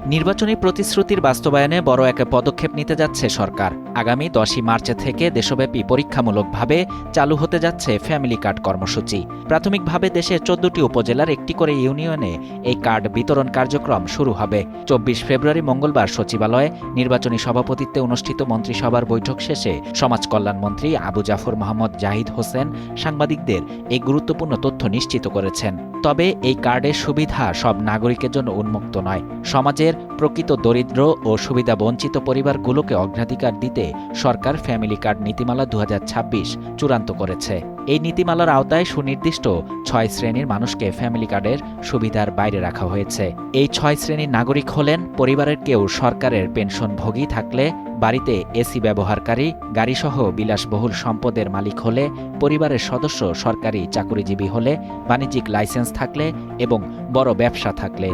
নির্বাচনী প্রতিশ্রুতির বাস্তবায়নে বড় এক পদক্ষেপ নিতে যাচ্ছে সরকার। আগামী 10ই মার্চ থেকে দেশব্যাপী পরীক্ষামূলকভাবে চালু হতে যাচ্ছে ফ্যামিলি কার্ড কর্মসূচি। প্রাথমিকভাবে দেশের 14টি উপজেলার একটি করে ইউনিয়নে এই কার্ড বিতরণ কার্যক্রম শুরু হবে। 24 ফেব্রুয়ারি মঙ্গলবার সচিবালয়ে নির্বাচনী সভাপতিত্বে অনুষ্ঠিত মন্ত্রিসভার বৈঠক শেষে সমাজ কল্যাণমন্ত্রী আবু জাফর মোহাম্মদ জাহিদ হোসেন সাংবাদিকদের এই গুরুত্বপূর্ণ তথ্য নিশ্চিত করেছেন। তবে এই কার্ডের সুবিধা সব নাগরিকের জন্য উন্মুক্ত নয়। সমাজের প্রকৃত দরিদ্র ও সুবিধাবঞ্চিত পরিবারগুলোকে অগ্রাধিকার দিতে সরকার ফ্যামিলি কার্ড নীতিমালা 2026 চূড়ান্ত করেছে। এই নীতিমালার আওতায় সুনির্দিষ্ট 6 শ্রেণীর মানুষকে ফ্যামিলি কার্ডের সুবিধার বাইরে রাখা হয়েছে। এই 6 শ্রেণীর নাগরিক হলেন পরিবারের কেউ সরকারের পেনশনভোগী থাকলে, বাড়িতে এসি ব্যবহারকারী, গাড়িসহ বিলাসবহুল সম্পদের মালিক হলে, পরিবারের সদস্য সরকারি চাকুরিজীবী হলে, বাণিজ্যিক লাইসেন্স থাকলে এবং বড় ব্যবসা থাকলে।